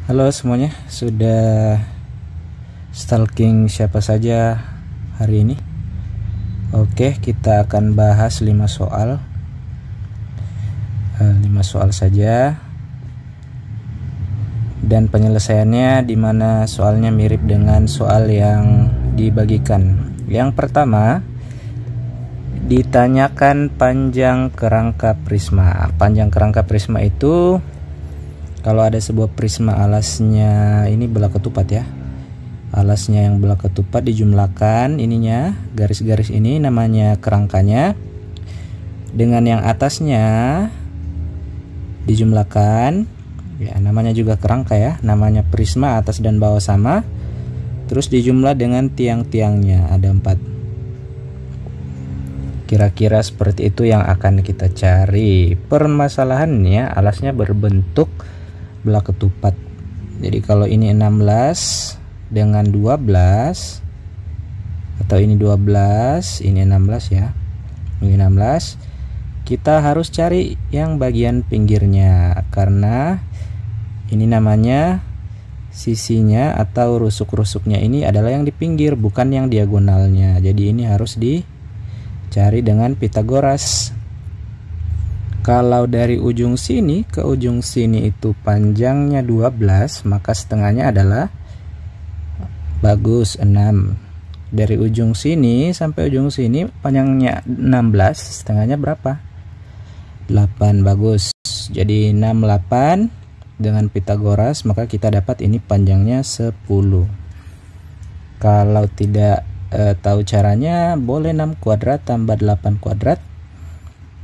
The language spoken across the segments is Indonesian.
Halo semuanya, sudah stalking siapa saja hari ini? Oke, kita akan bahas 5 soal. 5 soal saja. Dan penyelesaiannya dimana soalnya mirip dengan soal yang dibagikan. Yang pertama, ditanyakan panjang kerangka prisma. Panjang kerangka prisma itu kalau ada sebuah prisma alasnya ini belah ketupat ya. Alasnya yang belah ketupat dijumlahkan ininya, garis-garis ini namanya kerangkanya. Dengan yang atasnya dijumlahkan, ya namanya juga kerangka ya, namanya prisma atas dan bawah sama. Terus dijumlah dengan tiang-tiangnya, ada 4. Kira-kira seperti itu yang akan kita cari. Permasalahannya alasnya berbentuk belah ketupat. Jadi kalau ini 16 dengan 12, atau ini 12, ini 16 ya. Ini 16. Kita harus cari yang bagian pinggirnya karena ini namanya sisinya atau rusuk-rusuknya ini adalah yang di pinggir, bukan yang diagonalnya. Jadi ini harus dicari dengan Pitagoras. Kalau dari ujung sini ke ujung sini itu panjangnya 12, maka setengahnya adalah bagus 6. Dari ujung sini sampai ujung sini panjangnya 16, setengahnya berapa? 8, bagus. Jadi 6, 8 dengan Pitagoras, maka kita dapat ini panjangnya 10. Kalau tidak tahu caranya, boleh 6 kuadrat tambah 8 kuadrat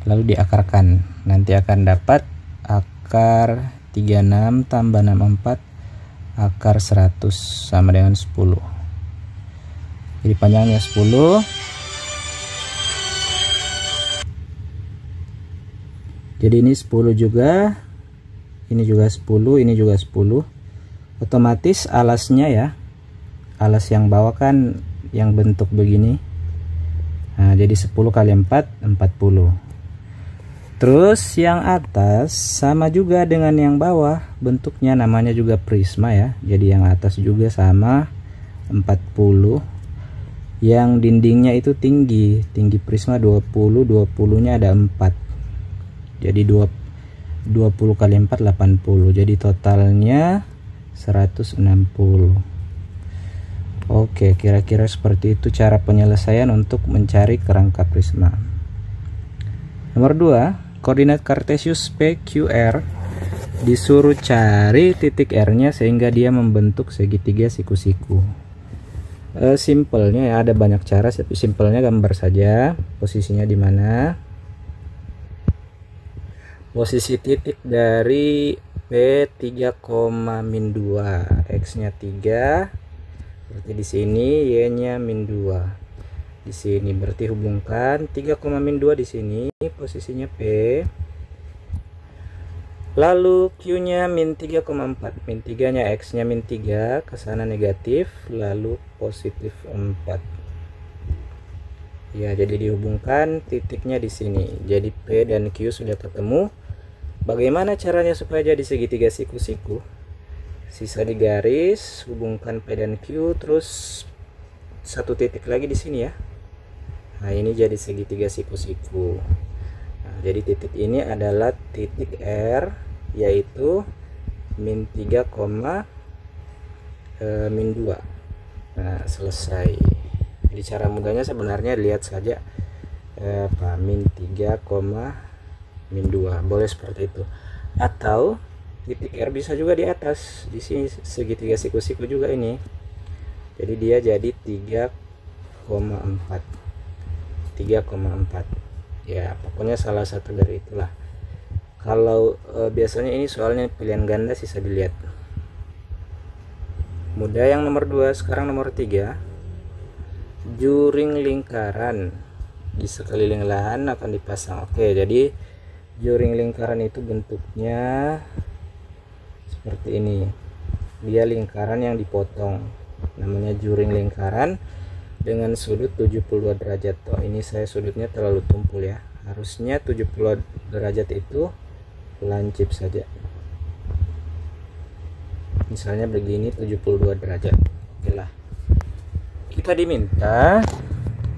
lalu diakarkan, nanti akan dapat akar 36 tambah 64 akar 100 sama dengan 10. Jadi panjangnya 10. Jadi ini 10 juga, ini juga 10, ini juga 10. Otomatis alasnya ya, alas yang bawah kan yang bentuk begini. Nah, jadi 10 kali 4, 40. Terus yang atas sama juga dengan yang bawah, bentuknya namanya juga prisma ya. Jadi yang atas juga sama 40. Yang dindingnya itu tinggi prisma 20, 20-nya ada 4. Jadi 20 kali 4 80. Jadi totalnya 160. Oke, kira-kira seperti itu cara penyelesaian untuk mencari kerangka prisma. Nomor 2, koordinat Kartesius PQR disuruh cari titik R-nya sehingga dia membentuk segitiga siku-siku. Simpelnya ya, ada banyak cara, tapi simpelnya gambar saja posisinya di mana. Posisi titik dari P3, -2, X-nya 3, berarti di sini Y-nya -2. Di sini berarti hubungkan 3, -2 di sini posisinya P, lalu Q-nya -3,4, -3 nya X nya -3 ke sana negatif, lalu positif 4 ya. Jadi dihubungkan titiknya di sini, jadi P dan Q sudah ketemu. Bagaimana caranya supaya jadi segitiga siku-siku? Sisa di garis, hubungkan P dan Q, terus satu titik lagi di sini ya. Nah, ini jadi segitiga siku-siku. Nah, jadi titik ini adalah titik R, yaitu -3, -2. Nah, selesai. Jadi cara mudahnya sebenarnya lihat saja -3, -2. Boleh seperti itu. Atau titik R bisa juga di atas. Di sini segitiga siku-siku juga ini. Jadi dia jadi 3,4 ya, pokoknya salah satu dari itulah. Kalau biasanya ini soalnya pilihan ganda, sisa dilihat. Mudah yang nomor 2. Sekarang nomor 3, juring lingkaran di sekeliling lahan akan dipasang. Oke, jadi juring lingkaran itu bentuknya seperti ini. Dia lingkaran yang dipotong, namanya juring lingkaran dengan sudut 72 derajat. Oh, ini saya sudutnya terlalu tumpul ya, harusnya 70 derajat itu lancip saja. misalnya begini 72 derajat. Oke lah, kita diminta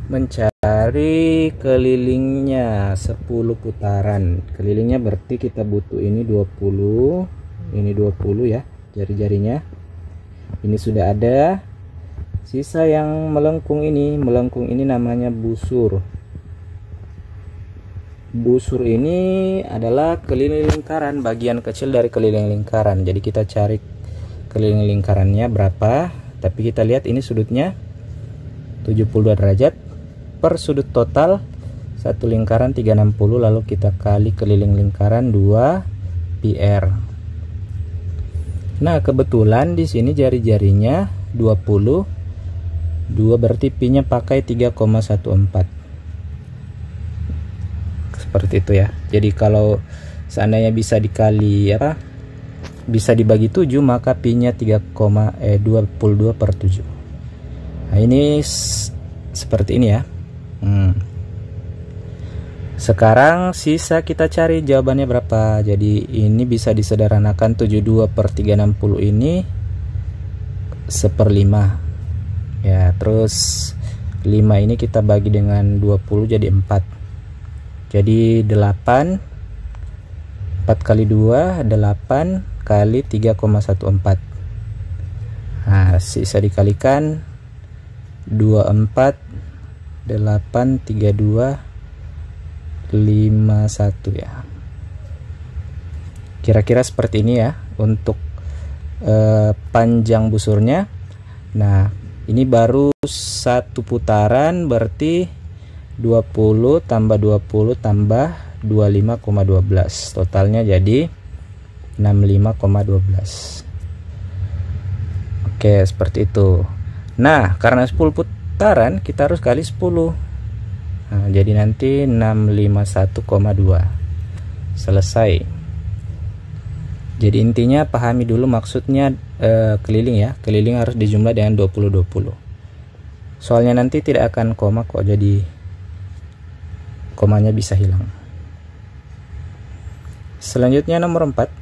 mencari kelilingnya 10 putaran. Kelilingnya berarti kita butuh ini 20, ini 20 ya, jari-jarinya ini sudah ada. Sisa yang melengkung ini namanya busur. Busur ini adalah keliling lingkaran, bagian kecil dari keliling lingkaran. Jadi kita cari keliling lingkarannya berapa, tapi kita lihat ini sudutnya 72 derajat. Per sudut total satu lingkaran 360, lalu kita kali keliling lingkaran 2 PR. Nah, kebetulan di sini jari-jarinya 20, 2 berarti pi-nya pakai 3,14. Seperti itu ya. Jadi kalau seandainya bisa dikali bisa dibagi 7, maka pi-nya 22 per 7. Nah, ini seperti ini ya. Sekarang sisa kita cari jawabannya berapa. Jadi ini bisa disederhanakan 72 per 360 ini 1/5 ya. Terus 5 ini kita bagi dengan 20 jadi 4. Jadi 8, 4 kali 2 8 kali 3,14. Nah, sisa dikalikan 24 8 32 51 ya. Kira-kira seperti ini ya untuk panjang busurnya. Nah, ini baru satu putaran, berarti 20 tambah 20 tambah 25,12, totalnya jadi 65,12. Oke, seperti itu. Nah, karena 10 putaran kita harus kali 10. Nah, jadi nanti 651,2. Selesai. Jadi intinya pahami dulu maksudnya keliling ya. Keliling harus dijumlah dengan 20-20. Soalnya nanti tidak akan koma kok, jadi komanya bisa hilang. Selanjutnya nomor 4.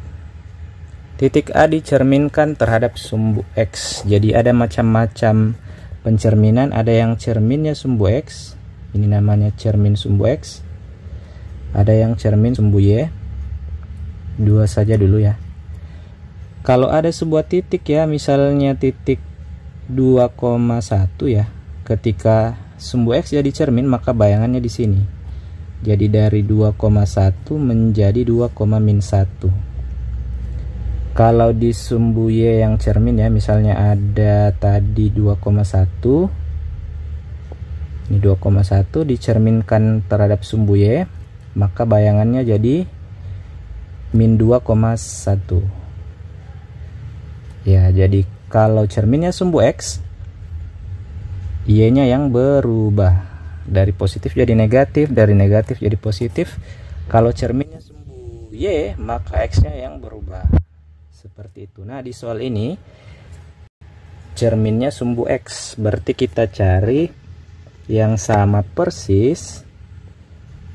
Titik A dicerminkan terhadap sumbu X. Jadi ada macam-macam pencerminan, ada yang cerminnya sumbu X, ini namanya cermin sumbu X. Ada yang cermin sumbu Y. Dua saja dulu ya. Kalau ada sebuah titik ya, misalnya titik 2,1 ya, ketika sumbu X jadi cermin, maka bayangannya di sini. Jadi dari 2,1 menjadi 2,-1. Kalau di sumbu Y yang cermin ya, misalnya ada tadi 2,1, ini 2,1 dicerminkan terhadap sumbu Y, maka bayangannya jadi -2,1 ya. Jadi kalau cerminnya sumbu X, Y nya yang berubah dari positif jadi negatif, dari negatif jadi positif. Kalau cerminnya sumbu Y, maka X nya yang berubah. Seperti itu. Nah, di soal ini cerminnya sumbu X, berarti kita cari yang sama persis,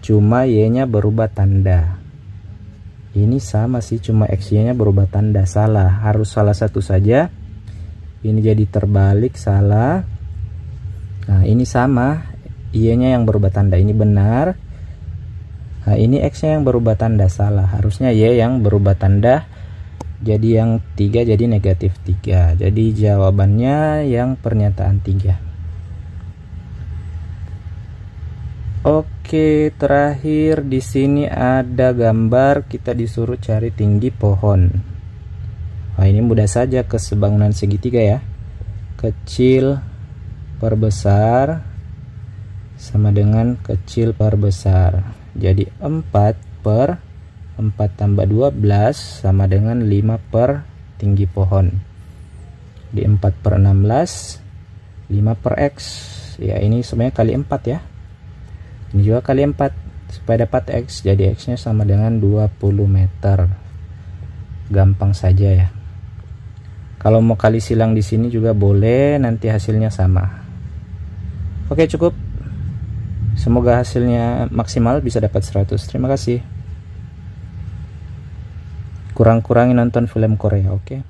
cuma Y nya berubah tanda. Ini sama sih, cuma X Y nya berubah tanda. Salah, harus salah satu saja. Ini jadi terbalik, salah. Nah, ini sama, Y nya yang berubah tanda, ini benar. Nah, ini X nya yang berubah tanda, salah, harusnya Y yang berubah tanda. Jadi yang 3 jadi -3. Jadi jawabannya yang pernyataan 3. Oke, terakhir di sini ada gambar, kita disuruh cari tinggi pohon. Wah, ini mudah saja, kesebangunan segitiga ya. Kecil per besar sama dengan kecil per besar. Jadi 4 tambah 12 sama dengan 5 per tinggi pohon. Di 4 per 16, 5 per X. Ya, ini sebenarnya kali 4 ya. Ini juga kali 4 supaya dapat X. Jadi X nya sama dengan 20 meter. Gampang saja ya. Kalau mau kali silang di sini juga boleh, nanti hasilnya sama. Oke, cukup. Semoga hasilnya maksimal, bisa dapat 100. Terima kasih. Kurang-kurangi nonton film Korea, oke?